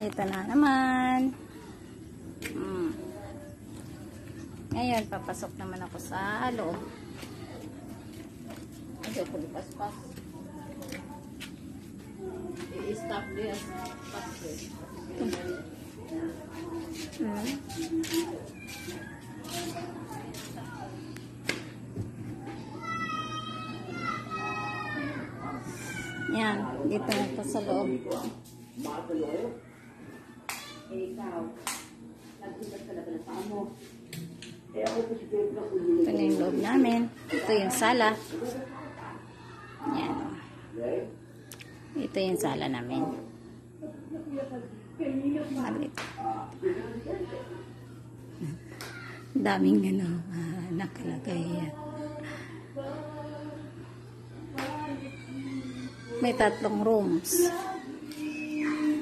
Ito na naman. Ngayon, papasok naman ako sa loob. Ayaw ko lipas-pas. I-stop diyan sa pasok. Yan, dito na ito sa loob. Ikaw, nagsigat ka na ba ng paa mo? Ito na yung loob namin. Ito yung sala. Yan. Ito yung sala namin. Malit. Daming nakalagay yan. May 3 rooms.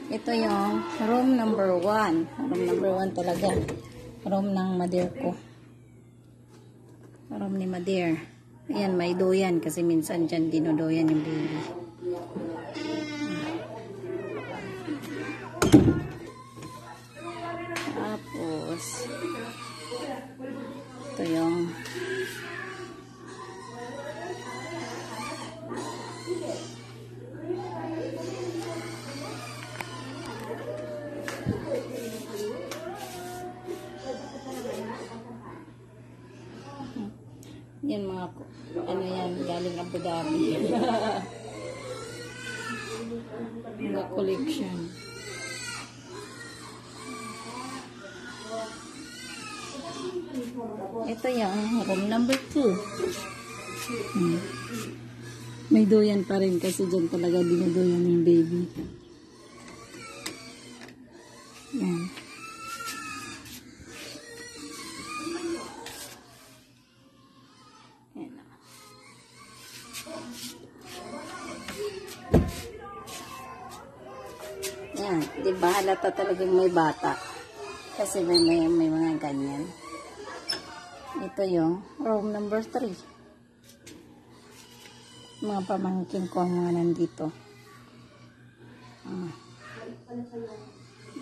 Ito yung room number 1. Room number 1 talaga. Room ng Madir ko. Room ni Madir. Ayan, may doyan kasi minsan dyan dinodoyan yung baby. Tapos ito yung yan mga ano yan, galing Abu Dhabi. Mga collection. Ito yung room number 2. May doyan pa rin kasi dyan talaga dinudoyan yung baby. Yan. Yan, di ba halata talagang may bata kasi may mga ganyan. Ito yung room number 3. Mga pamangkin ko ang mga nandito.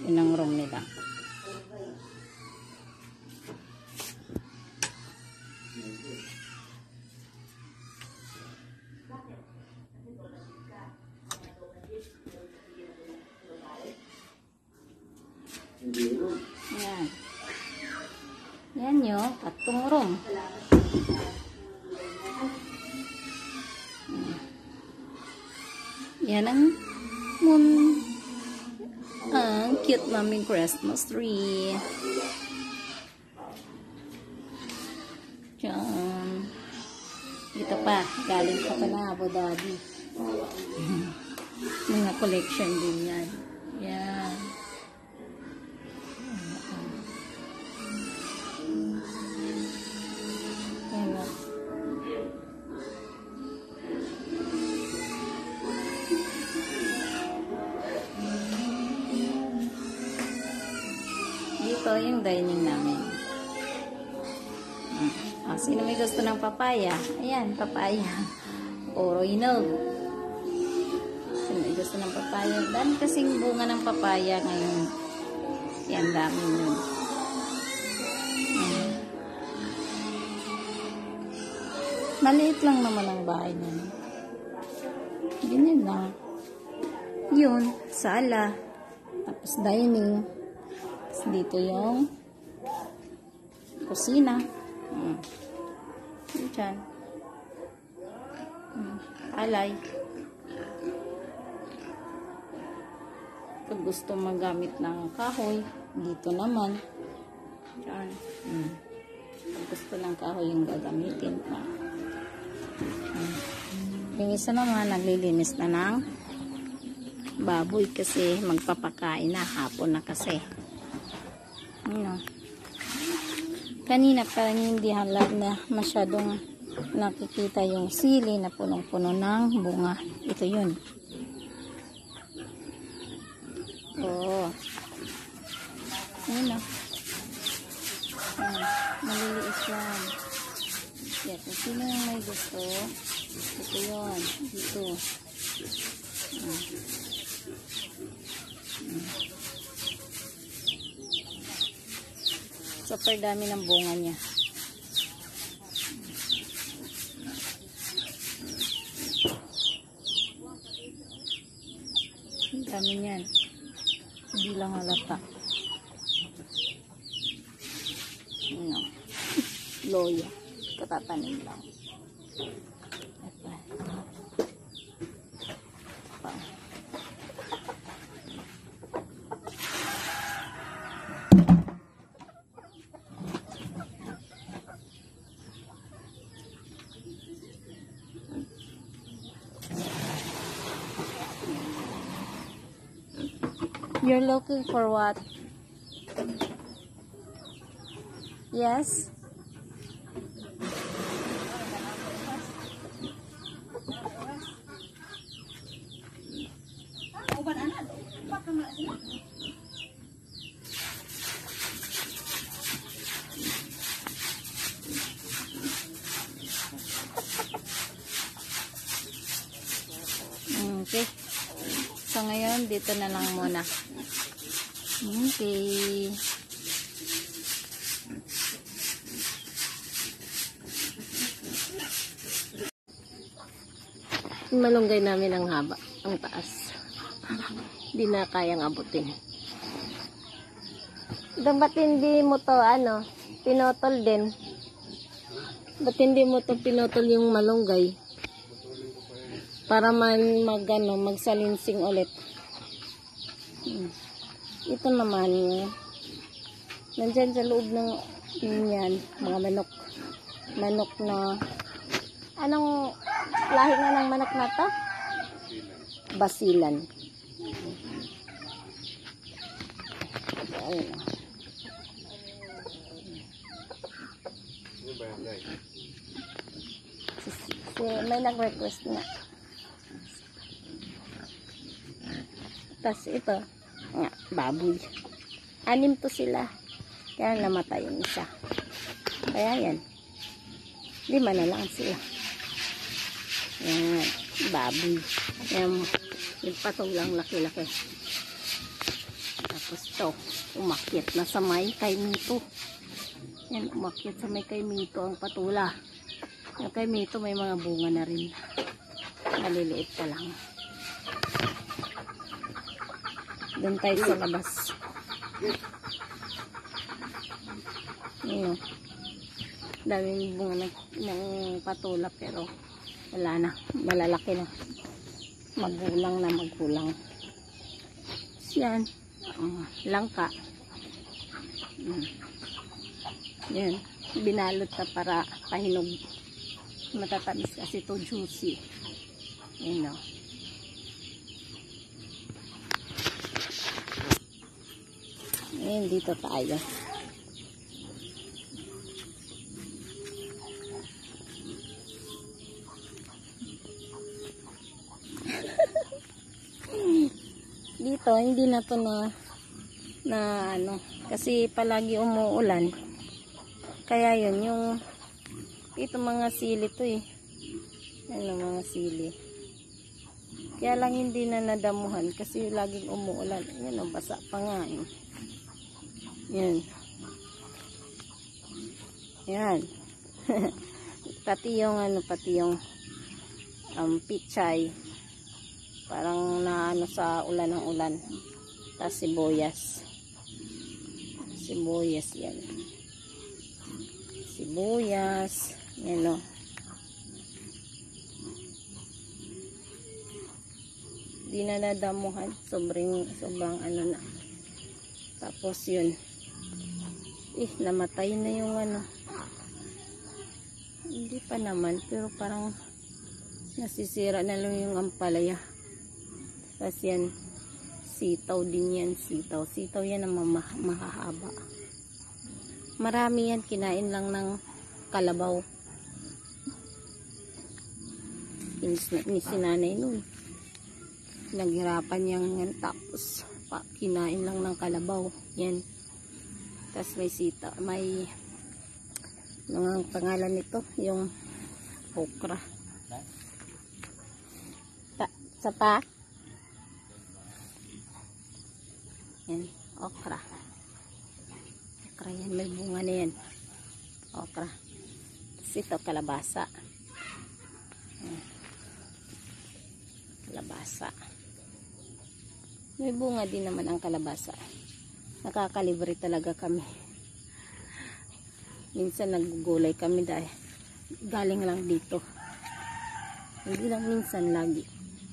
Yun ang room nila. Yan. Yan yung 3 room. Yan ang cute naming Christmas tree. Diyan. Dito pa. Galing pa na Abu Dhabi. Mga collection din yan. Yan. Dito yung dining namin. Sino may gusto ng papaya? Ayan, papaya. Oro inog. Sino may gusto ng papaya? Dami kasing bunga ng papaya ngayon. Yan, dami yun. Maliit lang naman ang bahay namin. Ganyan lang. Yun, sala. Tapos dining. Tapos dito yung kusina. Diyan. Alay. Pag gusto magamit ng kahoy, dito naman. Diyan. Pag gusto ng kahoy yung gagamitin pa. Yung isa naman, naglilinis na ng baboy kasi magpapakain na. Hapon na kasi. Ano? Kanina parang hindi halad na masyadong nakikita yung sili na punong-puno ng bunga. Ito yun. Oo. Ayun o. Maliliit lang. Yan. Kung sino yung may gusto, ito yun. Dito. Super dami ng bunga niya. Ang dami niyan. Hindi lang halata. Ano? Loya. Katatanim lang. Ito. Pa. You're looking for what? Yes? Okay. So ngayon, dito na lang muna. Okay. Malunggay namin ang haba, ang taas. Hindi na kayang abutin. Ba't hindi mo to, pinotol din? Ba't hindi mo to pinotol yung malunggay? Para magsalinsing ulit. Ito naman, nandyan sa loob ng yan, mga manok. Manok na, anong lahi na ng manok na to? Basilan. Ayun. May nag-request na. Tapos ito, baboy. 6 to sila. Kaya namatay yung isa. Kaya yan. 5 na lang sila. Yan, baboy. Yan, yung patong lang laki-laki. Tapos to, umakyat na sa may kay Mito. Yan, umakyat sa may kay Mito ang patula. Yung kay Mito may mga bunga na rin. Maliliit pa lang. Doon tayo sa labas. Yun, daming bunga ng patula pero wala na. Malalaki na. Magulang. Yan. Langka. Yan. Binalot na para pahinog. Matatamis kasi to, juicy. Yan o. Ayan, dito tayo. Dito, hindi na to na kasi palagi umuulan. Kaya yun, yung ito mga sili to eh. Mga sili. Kaya lang hindi na nadamuhan kasi laging umuulan. Yan, basa pa nga eh. Yan. Yan. pati yung pichay. Parang sa ulan ng ulan. Tapos sibuyas. Sibuyas yan. Sibuyas. Yan o. Di na nadamuhan. Sobrang na. Tapos yun. Namatay na yung Hindi pa naman. Pero parang nasisira na lang yung ampalaya. Tapos yan. Sitaw din yan. Sitaw yan ang mahahaba. Marami yan. Kinain lang ng kalabaw. Ni sinanay nun. Naghirapan yan. Tapos kinain lang ng kalabaw. Yan. Tapos may sitaw. May ang pangalan nito. Yung okra. Sapa. Yan. Okra. okra yan. May bunga na yan. Okra. Tapos ito, kalabasa. Ayan. Kalabasa. May bunga din naman ang kalabasa. Nakakalibre talaga kami. Minsan naggugulay kami dahil galing lang dito. Hindi lang minsan, lagi.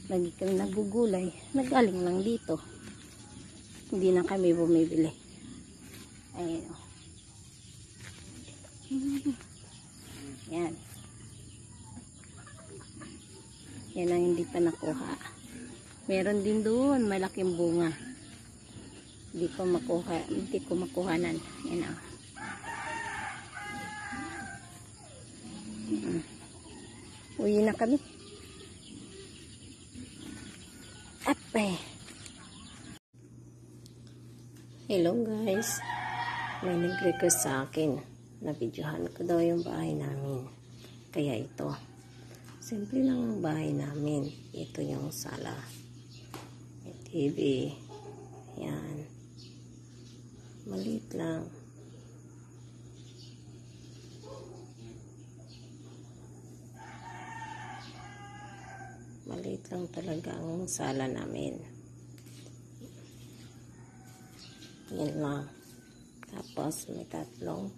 Lagi kami naggugulay. Nagaling lang dito. Hindi na kami bumibili. Ayan o. Yan. Yan ang hindi pa nakuha. Meron din doon, malaking bunga. Hindi ko makuhanan. Yan o. Uwi na kami. Ape. Hello guys. May nag-request sa akin na videohan ko daw yung bahay namin. Kaya ito. Simple lang ang bahay namin. Ito yung sala. May TV. Yan. Maliit lang. Maliit lang talaga ang sala namin. Yan lang. Tapos may 3 room.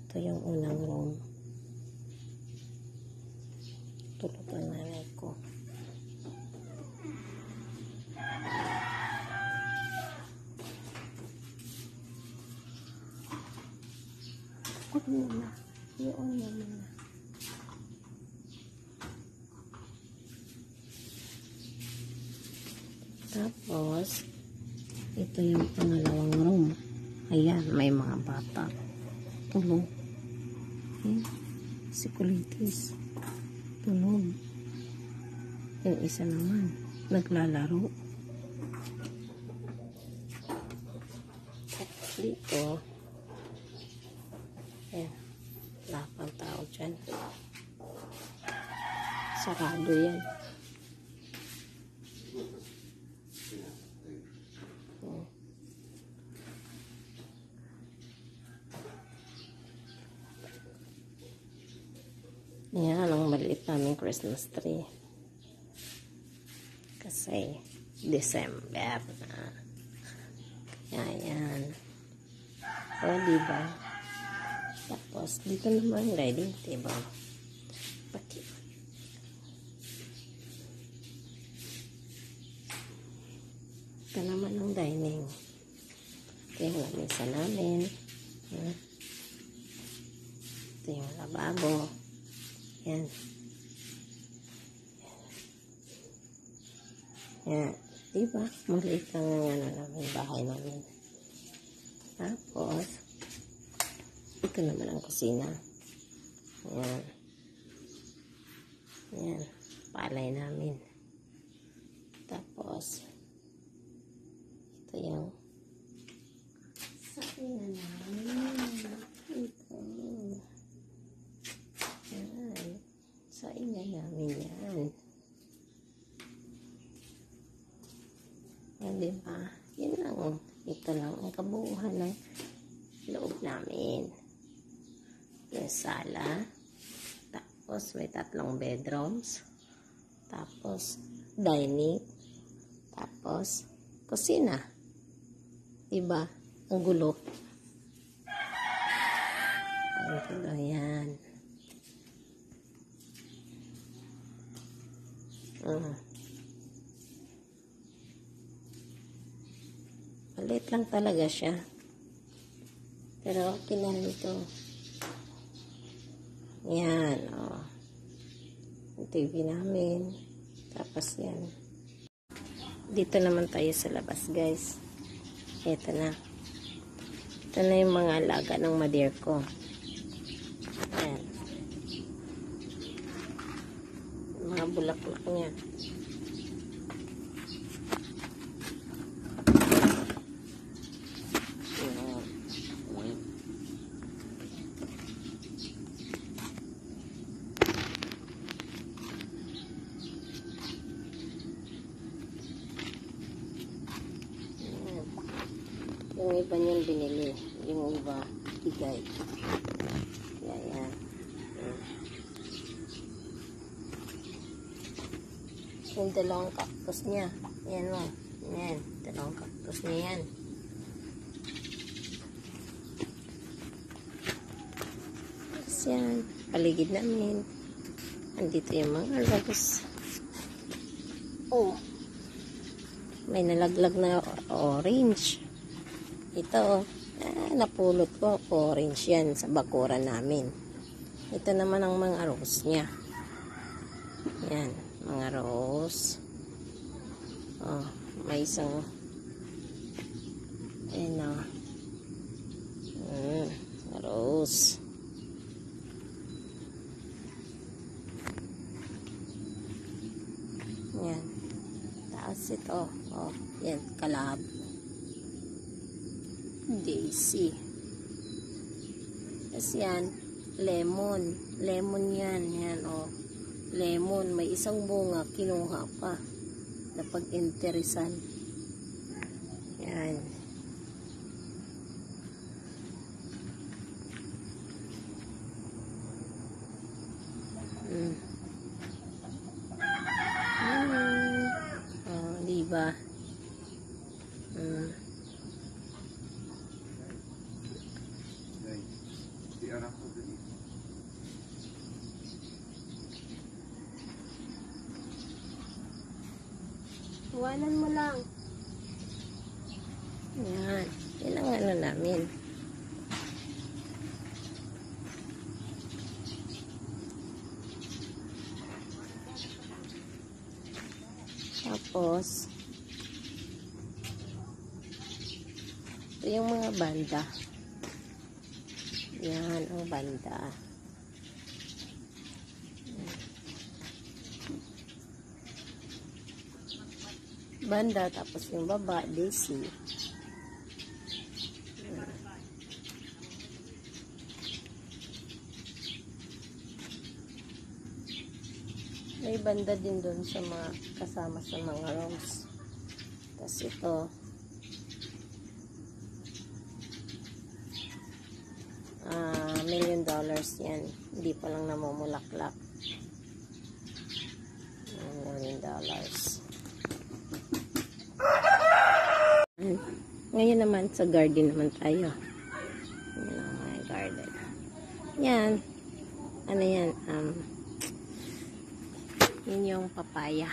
Ito yung unang room. Tulog ang nanay ko. Huwag muna. I-on mo muna. Tapos, ito yung pangalawang room. Ayan, may mga bata. Tulog. Ayan, si Kulitis. Tulog. Yung isa naman, naglalaro. Dito, ayan, wala pang tao dyan. Sarado yan. Yan ang maliit namin Christmas tree. Kasi December na. Kaya yan. O, diba? Tapos, dito naman dining table. Pati. Ito naman ang dining. Ito yung lamesa namin. Ito yung lababo. Yan. Yan. Diba? Maliit lang ang namin bahay namin. Tapos, ito naman ang kusina. Yan. Yan. Palay namin. Tapos, ito yung sakina namin. Ito. Yan. Saina namin yan. Yan, diba? Yan lang. Ito lang ang kabuuhan ng loob namin. Yung sala. Tapos, may 3 bedrooms. Tapos, dining. Tapos, kusina. Diba? Ang gulo. Ang gulo yan. Maliit lang talaga siya. Pero okay na ito. Yan, oh. Yung TV namin. Tapos yan. Dito naman tayo sa labas, guys. Ito na. Ito na yung mga alaga ng mother ko. Yan. Mga bulaklak niya. Yung iba niyan binili. Yung iba, bigay. Yan. Yung dalawang cactus niya. Yan o. Yan. Dalawang cactus niya yan. Tapos yan. Paligid namin. Andito yung mga rose. Oh. May nalaglag na orange. Ito, napulot ko. Orange yan sa bakuran namin. Ito naman ang mga rose niya. Yan, mga rose. Oh, may isang ayan o. Rose. Yan. Tapos ito. Oh, yan, kalab. Daisy. Tapos yan, lemon. Lemon yan. Yan, oh. Lemon. May isang bunga. Kinuha pa. Napag-interesan. Yan. Oh, diba? Iwanan mo lang. Yan. Yan ang ano namin. Tapos, ito yung mga banda. Yan ang banda. Banda, tapos yung baba, daisy. May banda din doon sa mga kasama sa mga rose. Tapos ito, $1 million yan. Hindi pa lang namumulaklak. $1 million. Ngayon naman sa garden naman tayo. Yan ang mga garden. Yan. Ano yan? Yan yung papaya.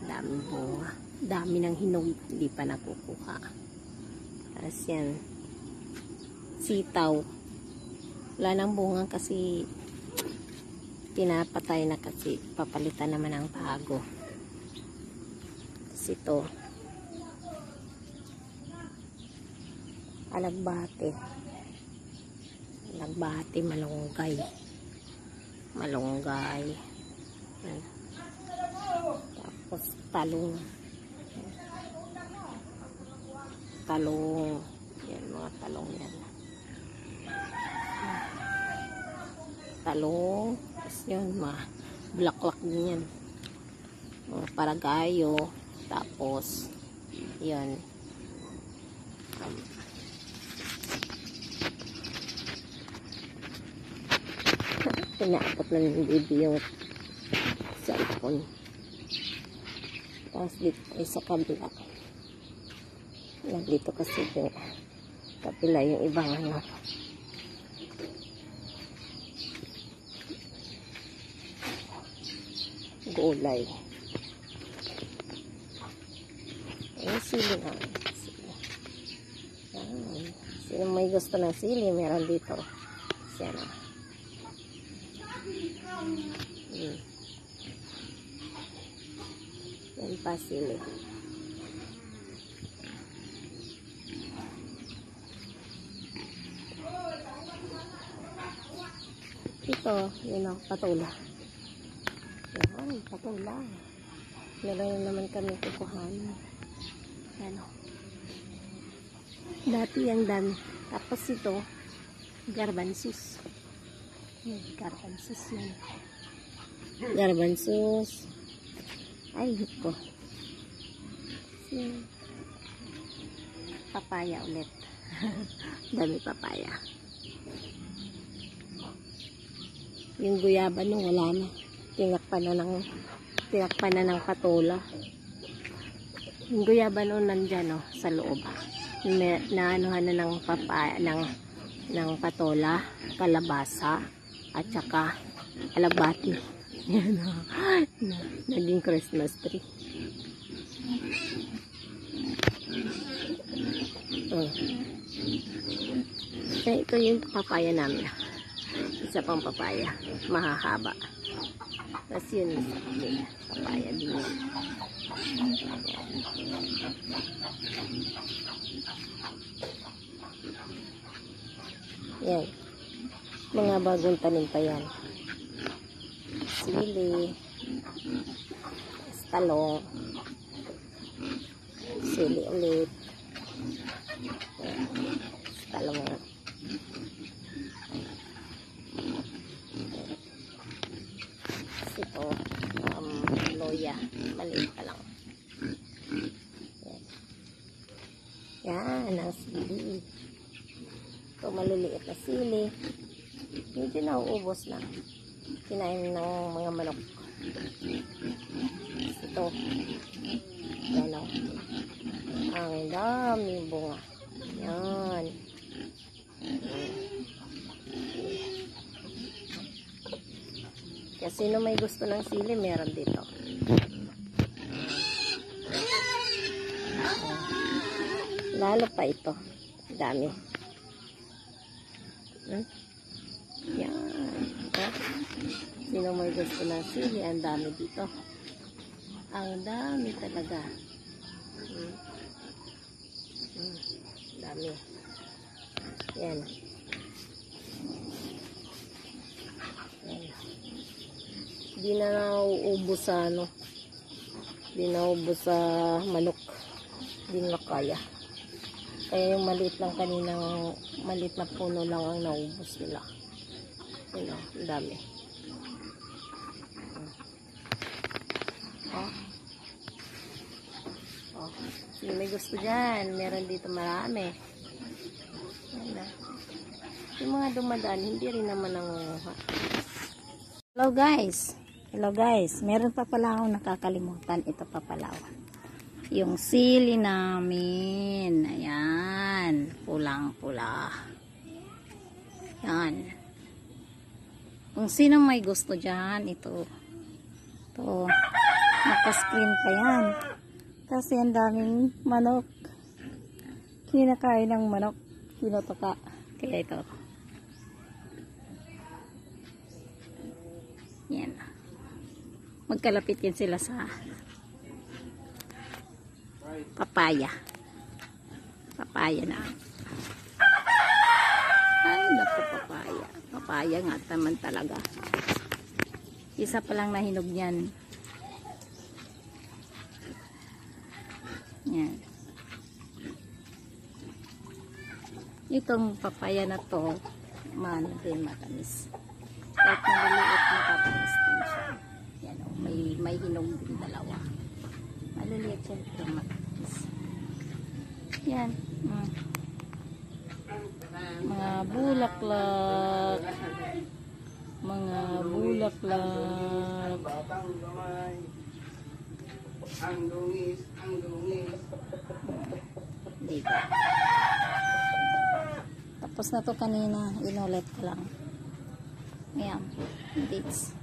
Daming bunga. Dami ng hinog. Hindi pa nakukuha. Tapos yan. Sitaw. Wala nang bunga kasi pinapatay na kasi papalitan naman ang bago. Tapos ito. Alagbate. Alagbate, malunggay. Malunggay. Yan. Tapos talong. Talong. Yan, mga talong yan. Talong. Tapos yun, mga bulaklak din yan. Mga paragayo. Tapos, yun. Pinaakot na ng baby yung cellphone. Tapos dito ay sa kabila. Dito kasi yung kapila yung ibang ano. Gulay. Ay, sili na. Sino may gusto ng sili, meron dito. Siya na. Yan pa sili. Ito, yun o, patula. Yan, patula. Meron naman kami kukuhan. Yan o. Dati yung dami. Tapos ito, garbanzus. Garbanzus yan. Garbanzus. Ay, ko. Papaya ulit. Dami papaya. Yung guyaba nung wala na. Tinakpan na ng patola. Yung guyaba nung nandyan, oh, sa loob. Naanuhan na ng papaya, ng patola, kalabasa, at saka alabati. Yan, oh. Naging Christmas tree. Oh. Ito yung papaya namin. Isa pang papaya. Mahahaba. Tapos yun, papaya din yun. Yan. Mga bagong tanim pa yan. Sili. Talong. Sili ulit. Talong. Ito, loya. Maliit pa lang. Yan, ang sili. Ito, maliliit na sili. Medyo nauubos na. Kinain ng mga manok. Ito. Yan o. Ang dami bunga. Yan. Kasi sino may gusto ng sili, meron dito. Lalo pa ito. Dami. Yan. Sino may gusto ng sili, ang dami dito. Ang dami talaga. Dami. Yan. Yan. Di na nauubos sa ano. Di na nauubos sa manok. Di na kaya. Kaya yung maliit lang kaninang, maliit na puno lang ang naubos nila. Yun o, dami. Sino may gusto dyan? Meron dito marami. Yung mga dumadaan, hindi rin naman nangunguha. Hello guys. Hello guys. Meron pa pala akong nakakalimutan. Ito pa pala. Yung sili namin. Ayan. Pulang-pula. Yan. Kung sino may gusto dyan, ito. Ito. Naka-screen pa yan. Kasi ang daming manok. Kinakain ng manok. Kinutuka. Kaya ito. Yan. Magkalapit yan sila sa papaya. Papaya na. Ay, naku, papaya. Papaya nga naman talaga. Isa pa lang nahinog yan. Yan. Itong papaya na to, din matamis. Kahit maliliit, matatamis din siya. Yan o, may hinog din dalawa. Maliliit siya, pero matamis. Yan. Mga bulaklak. Mga bulaklak. Ang dungis. Dito. Tapos na to kanina, inulit ko lang. Ayan, dates.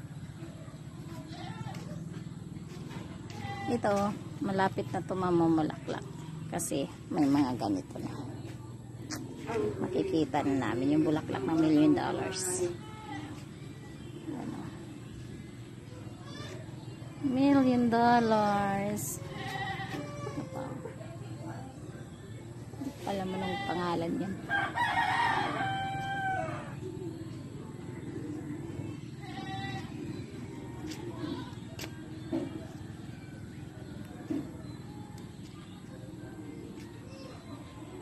Ito, malapit na to mamumulaklak. Kasi may mga ganito na. Makikita na namin yung bulaklak ng $1 million. Ano? $1 million. Alam mo ng pangalan yan.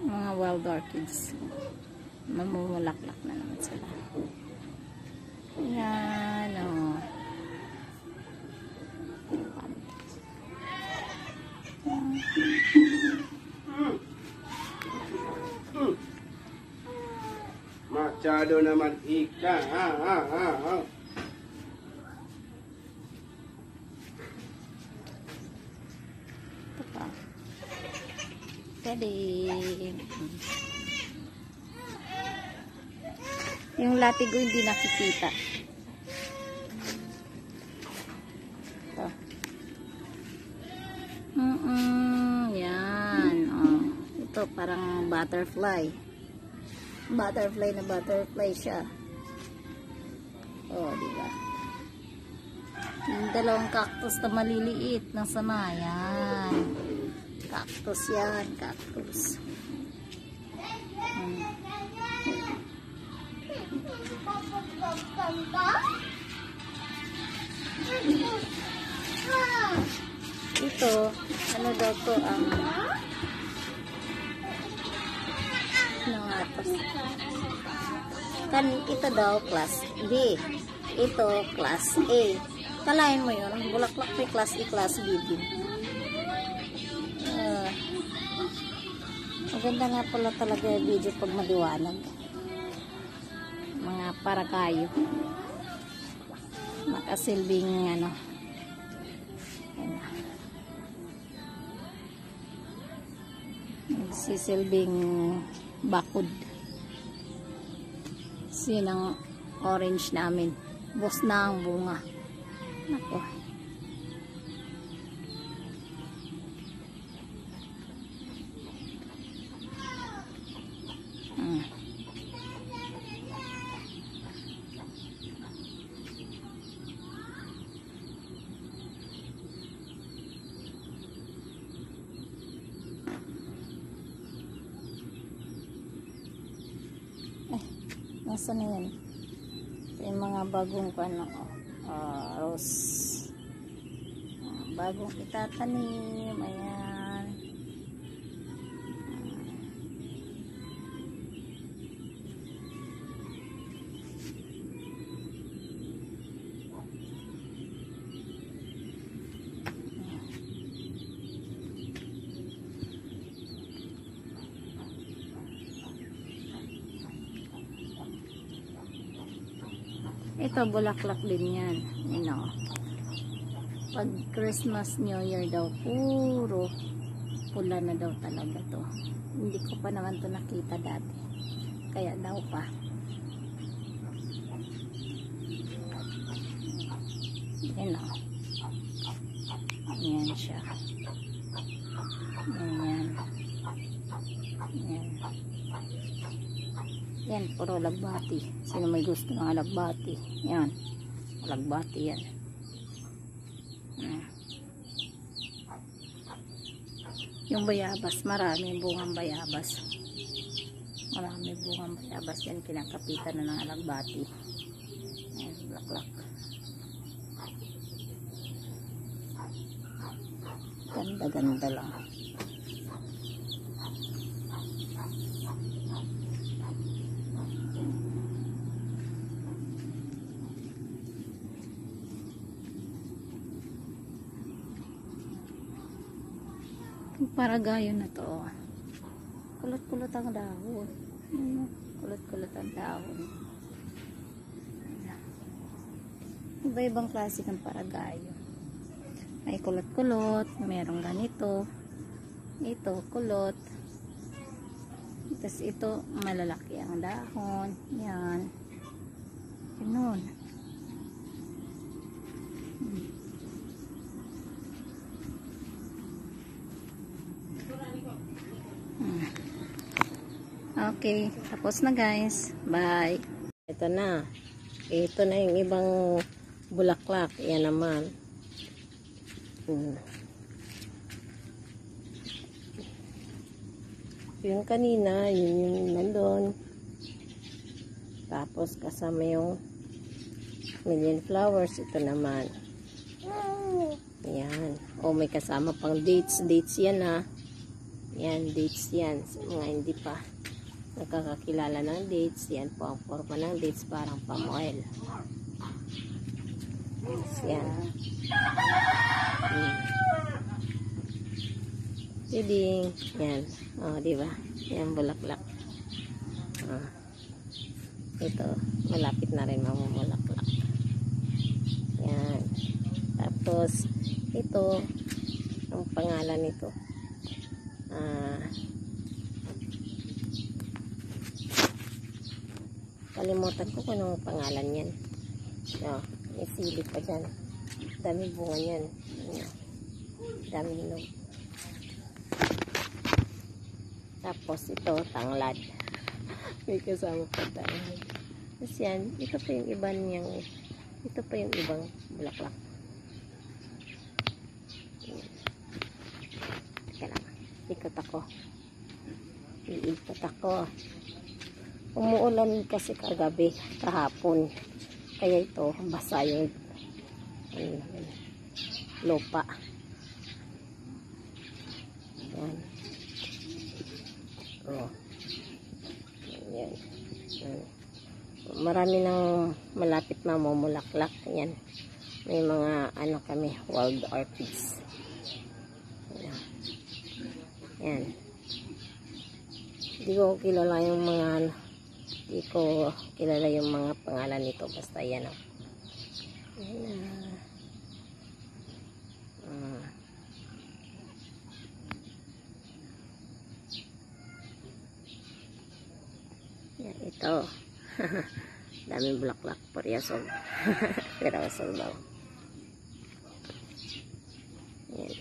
Mga wild orchids. Mamumulaklak na naman sila. Yan o. Masyado naman ika. Ito pa. Pwede. Yung latigo hindi nakikita. Ito. Yan. Oh. Ito parang butterfly. Butterfly na butterfly siya. Oh, diba? Yung dalawang cactus na maliliit. Nasa na? Yan. Cactus yan. Cactus. Ito, ano daw to ang ano nga to? Ito daw class B. Ito class A. Kalahin mo yun, ang bulaklak may class A, class B din. Maganda nga pala talaga yung video pag maliwanag. Mga parakayo. Makasilbing ano. Nagsisilbing bakod. Sinang orange namin. Bus na ang bunga. Nako. Nasaan na yan? Ito yung mga bagong rose. Bagong itatanim. Ayan. Ito, bulaklak din yan. You know. Pag Christmas, New Year daw, puro pula na daw talaga to. Hindi ko pa naman to nakita dati. Kaya daw pa. You know. Ayan siya. Ayan. Ayan. Yan, puro alagbati. Sino may gusto ng alagbati? Yan. Alagbati yan. Yung bayabas, marami bungang bayabas. Marami bungang bayabas yan. Kinakapitan na ng alagbati. Ayan, blaklak. Ganda-ganda lang. Paragayo na to. Kulot-kulot ang dahon. Kulot-kulot ang dahon. Iba-ibang klase ng paragayo. May kulot-kulot, merong ganito. Ito, kulot. Tapos ito, malalaki ang dahon. Yan. Ganun. Okay, tapos na guys. Bye. Ito na. Ito na yung ibang bulaklak. Yan naman. Yung kanina, yun yung nandun. Tapos kasama yung million flowers. Ito naman. Yan. O may kasama pang dates. Dates yan ha. Yan, dates yan. Sa mga hindi pa nakakakilala ng dates, yan po ang forma ng dates, parang palm oil. Yan. Tiding. Yan. O, diba? Yan, bulaklak. Ito, malapit na rin mamumulaklak. Yan. Tapos, ito, ang pangalan nito. Kalimutan ko kung anong pangalan yan. May silip pa dyan. Dami bunga yan. Dami hinog. Tapos ito, tanglad. May kasama pa tanglad. Tapos yan, ito pa yung iba niyang, ito pa yung ibang bulaklak. Teka lang, ikot ako. Iikot ako. Umuulan kasi kagabi, kahapon. Kaya ito, basa yung lupa. Yan. Oh. Yan. Marami nang malapit mamumulaklak. Yan. May mga ano kami, wild orchids. Yan. Yan. Hindi ko kilala yung mga hindi ko kilala yung mga pangalan nito. Basta yan o. Yan, ito. Daming bulaklak. Pariyasol. Pariyasol daw. Yan.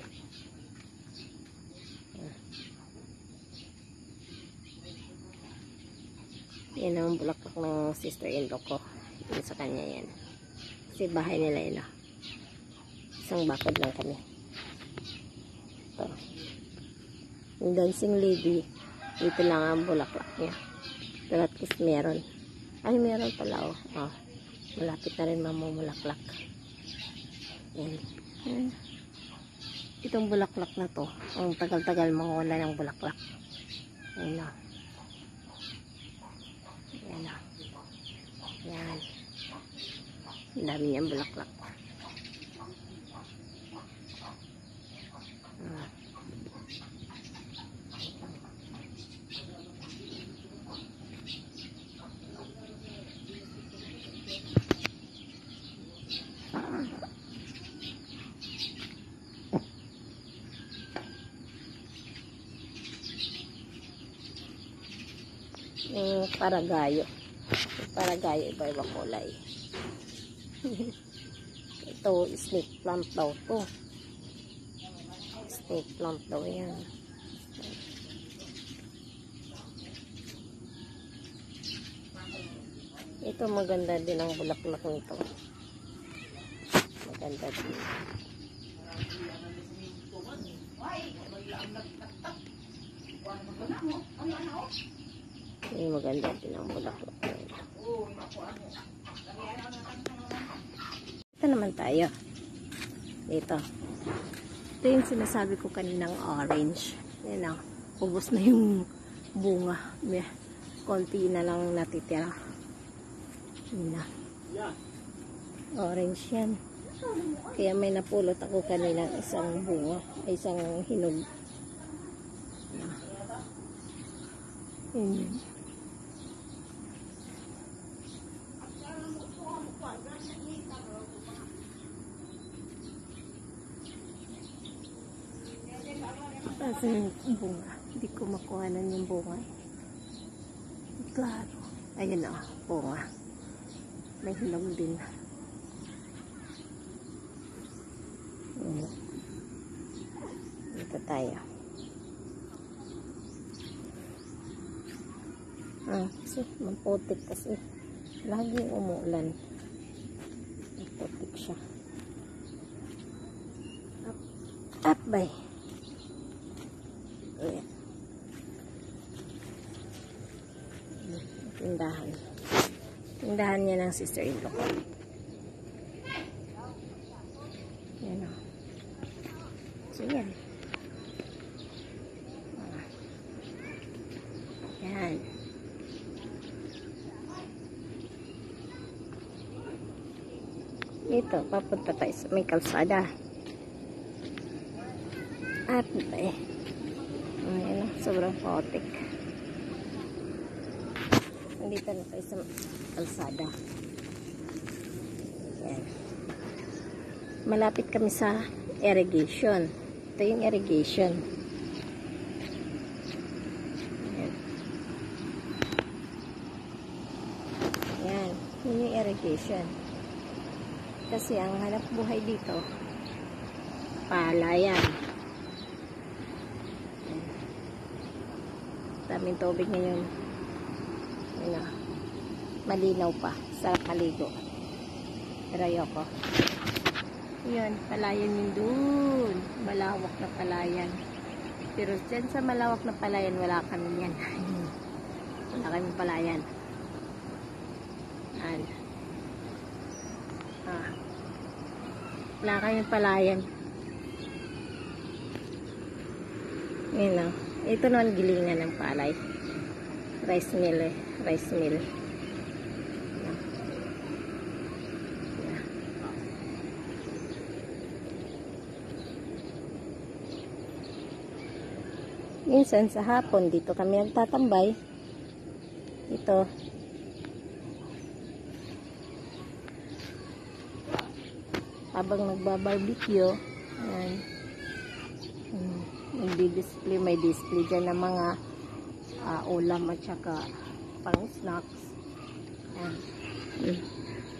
Yan ang bulaklak ng sister-in-law ko. Yun sa kanya yan. Kasi bahay nila yun. Isang bakod lang kami. Ito. Yung dancing lady, dito lang ang bulaklak niya. Pero at least meron. Ay, meron pala oh. Oh, malapit na rin mamumulaklak. Yan. Itong bulaklak na to, ang tagal-tagal mawala ng bulaklak. Ayan o. Ayan o. Yan. Ang dami niyang bulaklak. Yung paragayo. Yung paragayo, iba-ibang kulay. Ito, snake plant daw to. Snake plant daw yan. Ito, maganda din ang bulaklak nito. Maganda din. Ay, maganda din ang bulaklak nito. Ito naman tayo. Dito. Ito yung sinasabi ko kaninang orange. Yan o. Ubos na yung bunga. May konti na lang natitira. Yan na. Orange yan. Kaya may napulot ako kanina isang bunga. Isang hinog. Yan. Kasi yung bunga. Hindi ko makuhanan yung bunga. Klaro. Ayun o. Bunga. May hinog din. Dito tayo. Kasi maputik kasi. Lagi umuulan. Maputik siya. Up bay. Ayan. Tindahan. Tindahan niya ng sister-in-law ko. Yan o. So, yan. Yan. Ito, papunta tayo sa may kalsada. At, ayan o, sobrang potik. Nandito na tayo sa kalsada. Yan. Malapit kami sa irrigation. Ito yung irrigation. Yan. Yan. Yun yung irrigation. Kasi ang hanap buhay dito, palayan. Daming tubig ngayon. Yun na. Malinaw pa. Sarap maligo. Pero ayoko. Yun, palayan yun dun. Malawak na palayan. Pero dyan sa malawak na palayan, wala kami yan. Wala kami palayan. Yan. Wala kami palayan. Yun na. Ito naman gilingan ng palay. Rice mill eh. Rice mill. Minsan sa hapon dito kami nagtatambay. Ito. Habang nagbabarbecue. Ayan. Nagdi-display, may display dyan ng mga ulam at saka pang snacks. Ayan.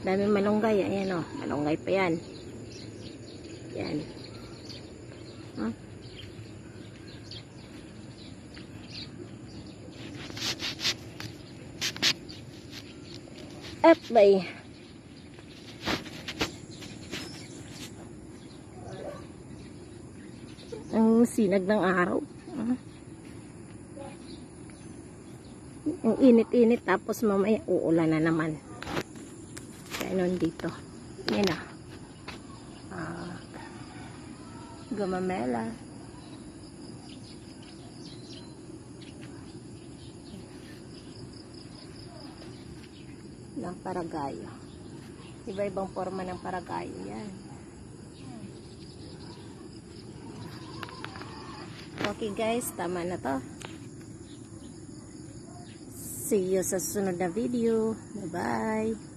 Dami malunggay. Ayan o. Malunggay pa yan. Ayan. At bay. Ang sinag ng araw. Ang init-init tapos mamaya uulan na naman. Ganon dito. Yan na. Gamamela. Ng paragayo. Iba-ibang forma ng paragayo yan. Okay guys, tama na to. See you sa susunod na video. Bye-bye.